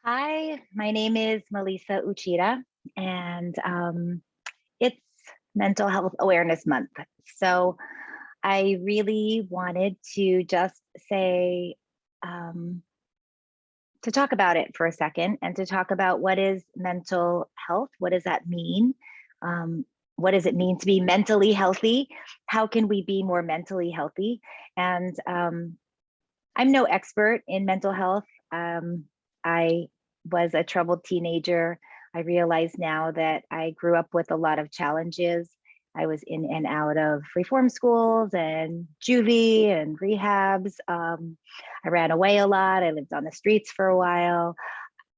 Hi, my name is Melisa Uchida, and it's Mental Health Awareness Month. So I really wanted to just say, um, to talk about it for a second and to talk about what is mental health? What does that mean? Um, what does it mean to be mentally healthy? How can we be more mentally healthy? And I'm no expert in mental health. I was a troubled teenager. I realize now that I grew up with a lot of challenges. I was in and out of reform schools and juvie and rehabs. I ran away a lot. I lived on the streets for a while.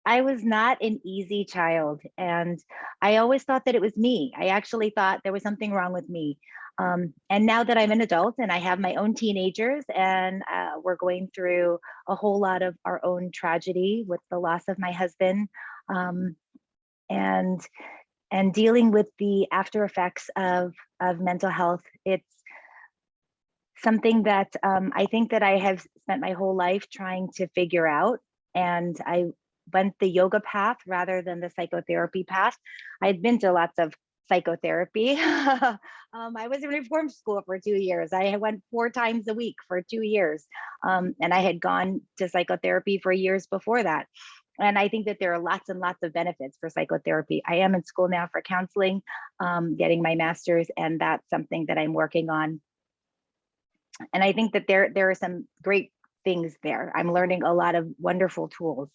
I was not an easy child, and I always thought that it was me. I actually thought there was something wrong with me. And now that I'm an adult and I have my own teenagers, and we're going through a whole lot of our own tragedy with the loss of my husband, um, and and dealing with the after effects of mental health, it's something that I think that I have spent my whole life trying to figure out. And I went the yoga path rather than the psychotherapy path. I'd been to lots of psychotherapy. I was in reform school for 2 years. I went 4 times a week for 2 years. And I had gone to psychotherapy for years before that. And I think that there are lots and lots of benefits for psychotherapy. I am in school now for counseling, getting my master's, and that's something that I'm working on. And I think that there are some great things there. I'm learning a lot of wonderful tools.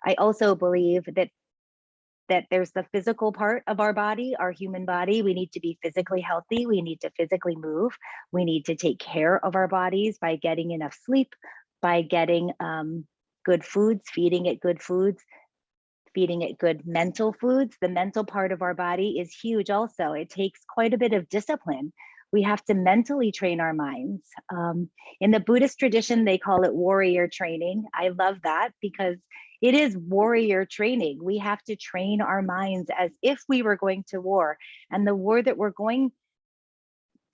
I also believe that there's the physical part of our body, our human body. We need to be physically healthy. We need to physically move. We need to take care of our bodies by getting enough sleep, by getting good foods, feeding it good foods, feeding it good mental foods. The mental part of our body is huge also. It takes quite a bit of discipline. We have to mentally train our minds. In the Buddhist tradition, they call it warrior training. I love that because it is warrior training. We have to train our minds as if we were going to war. And the war that we're going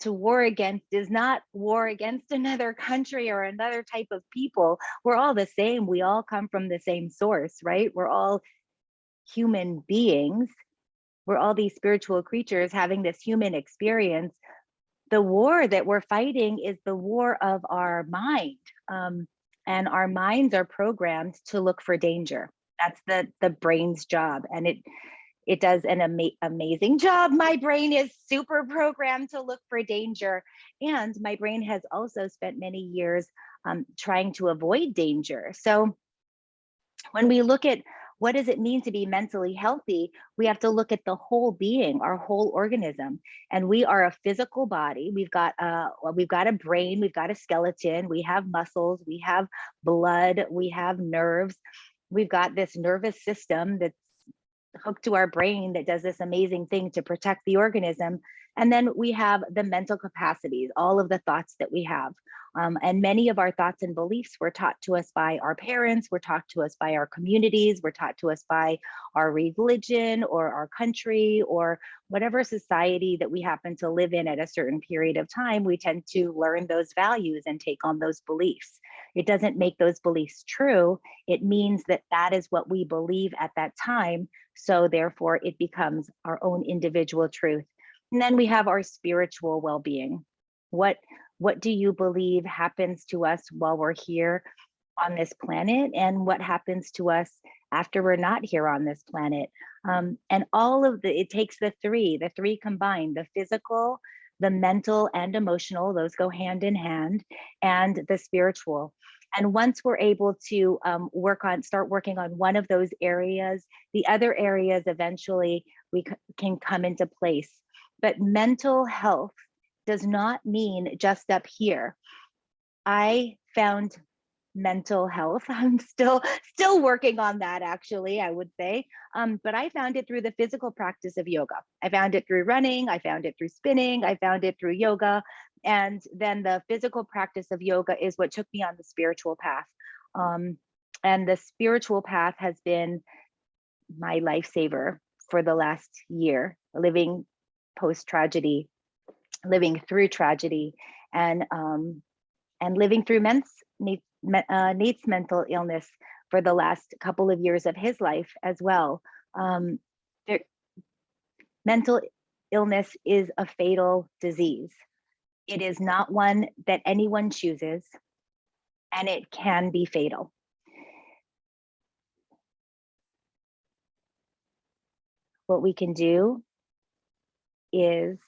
to war against is not war against another country or another type of people. We're all the same. We all come from the same source, right? We're all human beings. We're all these spiritual creatures having this human experience. The war that we're fighting is the war of our mind. Um, and our minds are programmed to look for danger. That's the brain's job. And it does an amazing job. My brain is super programmed to look for danger. And my brain has also spent many years trying to avoid danger. So when we look at what does it mean to be mentally healthy, we have to look at the whole being, our whole organism. And we are a physical body. We've got a brain, we've got a skeleton, we have muscles, we have blood, we have nerves. We've got this nervous system that's hooked to our brain that does this amazing thing to protect the organism. And then we have the mental capacities, all of the thoughts that we have. And many of our thoughts and beliefs were taught to us by our parents, were taught to us by our communities, were taught to us by our religion or our country or whatever society that we happen to live in at a certain period of time. We tend to learn those values and take on those beliefs. It doesn't make those beliefs true. It means that that is what we believe at that time. So therefore, it becomes our own individual truth. And then we have our spiritual well-being. What what do you believe happens to us while we're here on this planet, and what happens to us after we're not here on this planet? And all of it takes the three combined: the physical, the mental, and emotional. Those go hand in hand, and the spiritual. And once we're able to start working on one of those areas, the other areas eventually can come into place. But mental health does not mean just up here. I found mental health. I'm still working on that, actually, I would say. But I found it through the physical practice of yoga. I found it through running, I found it through spinning, I found it through yoga. And then the physical practice of yoga is what took me on the spiritual path. Um, and the spiritual path has been my lifesaver for the last year, living post tragedy, living through tragedy, and living through Nate's mental illness for the last couple of years of his life as well. Um, there, mental illness is a fatal disease. It is not one that anyone chooses, and it can be fatal. What we can do is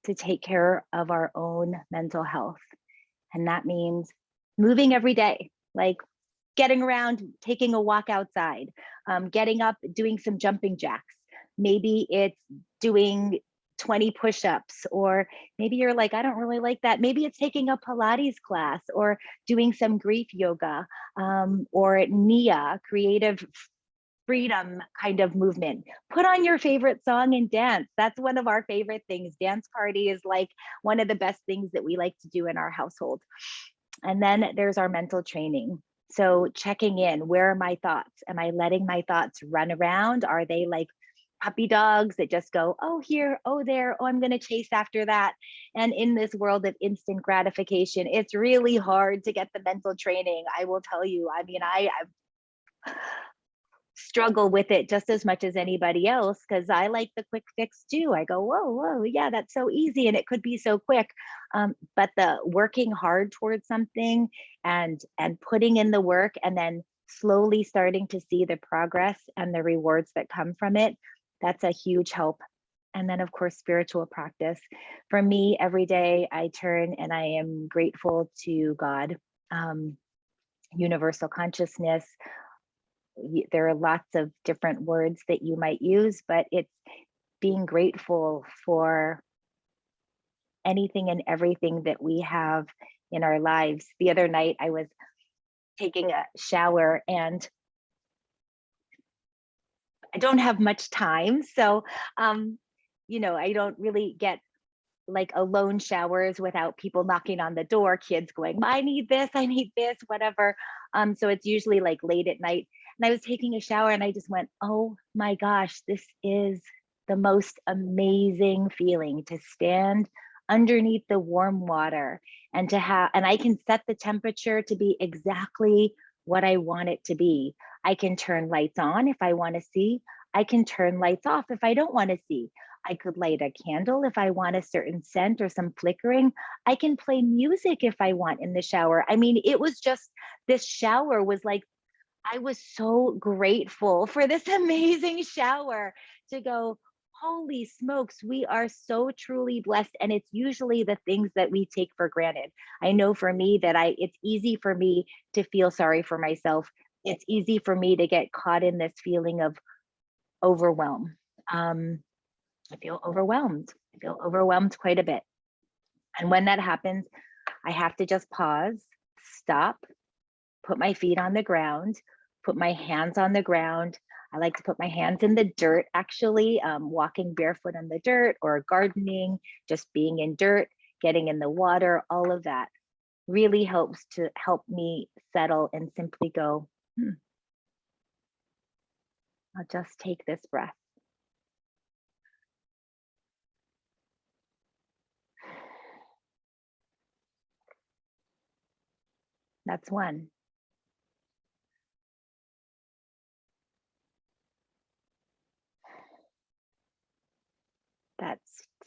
to take care of our own mental health. And that means moving every day, like getting around, taking a walk outside, getting up, doing some jumping jacks. Maybe it's doing 20 push-ups, or maybe you're like, I don't really like that. Maybe it's taking a Pilates class or doing some grief yoga, or Nia, creative freedom kind of movement. Put on your favorite song and dance. That's one of our favorite things. Dance party is like one of the best things that we like to do in our household. And then there's our mental training. So checking in, where are my thoughts? Am I letting my thoughts run around? Are they like puppy dogs that just go, oh, here, oh, there, oh, I'm going to chase after that? And in this world of instant gratification, it's really hard to get the mental training. I will tell you, I mean, I struggle with it just as much as anybody else, because I like the quick fix too. I go, whoa, yeah, that's so easy and it could be so quick. But the working hard towards something and putting in the work and then slowly starting to see the progress and the rewards that come from it, that's a huge help. And then of course, spiritual practice. For me, every day I turn and I am grateful to God, universal consciousness. There are lots of different words that you might use, but it's being grateful for anything and everything that we have in our lives. The other night I was taking a shower and I don't have much time. So, I don't really get like alone showers without people knocking on the door, kids going, I need this, whatever. So it's usually like late at night. And I was taking a shower and I just went, oh my gosh, this is the most amazing feeling to stand underneath the warm water and and I can set the temperature to be exactly what I want it to be. I can turn lights on if I want to see. I can turn lights off if I don't want to see. I could light a candle if I want a certain scent or some flickering. I can play music if I want in the shower. I mean, it was just, this shower was like, I was so grateful for this amazing shower to go, holy smokes, we are so truly blessed. And it's usually the things that we take for granted. I know for me that it's easy for me to feel sorry for myself. It's easy for me to get caught in this feeling of overwhelm. I feel overwhelmed. I feel overwhelmed quite a bit. And when that happens, I have to just pause, stop, put my feet on the ground, put my hands on the ground. I like to put my hands in the dirt, actually, walking barefoot in the dirt or gardening, just being in dirt, getting in the water, all of that really helps to help me settle and simply go, I'll just take this breath. That's one. That's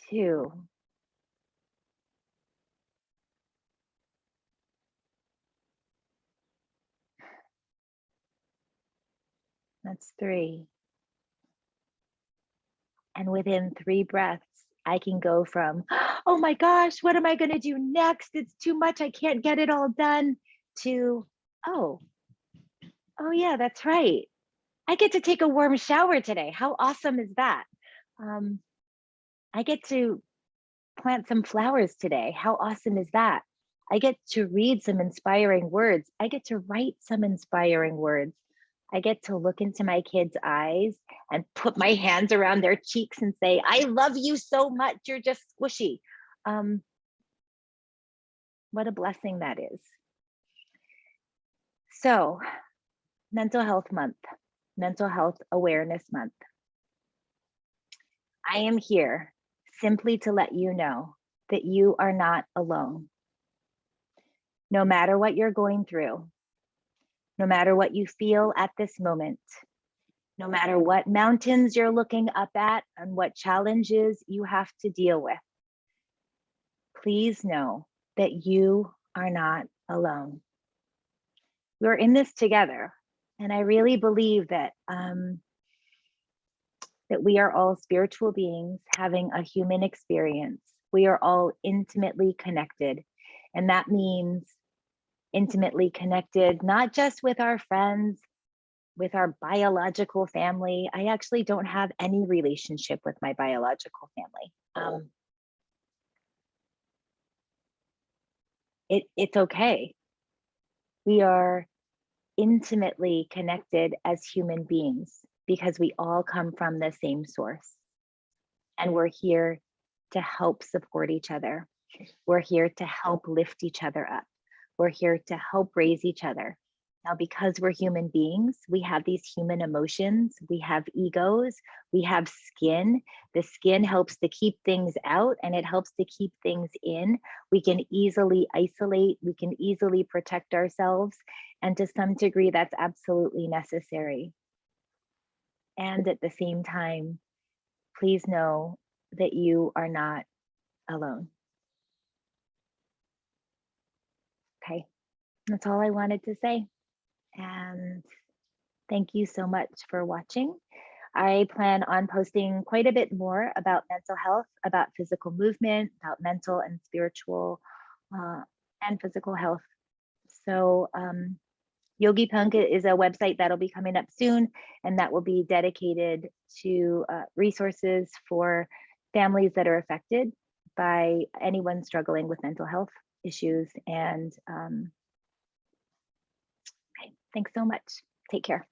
two. That's three. And within 3 breaths, I can go from, oh my gosh, what am I going to do next? It's too much. I can't get it all done, to, oh, yeah, that's right. I get to take a warm shower today. How awesome is that? I get to plant some flowers today. How awesome is that? I get to read some inspiring words. I get to write some inspiring words. I get to look into my kids' eyes and put my hands around their cheeks and say, I love you so much. You're just squishy. What a blessing that is. So, Mental Health Month, Mental Health Awareness Month. I am here simply to let you know that you are not alone. No matter what you're going through, no matter what you feel at this moment, no matter what mountains you're looking up at and what challenges you have to deal with, please know that you are not alone. We're in this together. And I really believe that that we are all spiritual beings having a human experience. We are all intimately connected. And that means intimately connected, not just with our friends, with our biological family. I actually don't have any relationship with my biological family. It's okay. We are intimately connected as human beings because we all come from the same source. And we're here to help support each other. We're here to help lift each other up. We're here to help raise each other. Now, because we're human beings, we have these human emotions, we have egos, we have skin. The skin helps to keep things out and it helps to keep things in. We can easily isolate, we can easily protect ourselves. And to some degree, that's absolutely necessary. And at the same time, please know that you are not alone. Okay, that's all I wanted to say. And thank you so much for watching. I plan on posting quite a bit more about mental health, about physical movement, about mental and spiritual and physical health. So Yogi Punk is a website that'll be coming up soon, and that will be dedicated to resources for families that are affected by anyone struggling with mental health issues. And okay, thanks so much. Take care.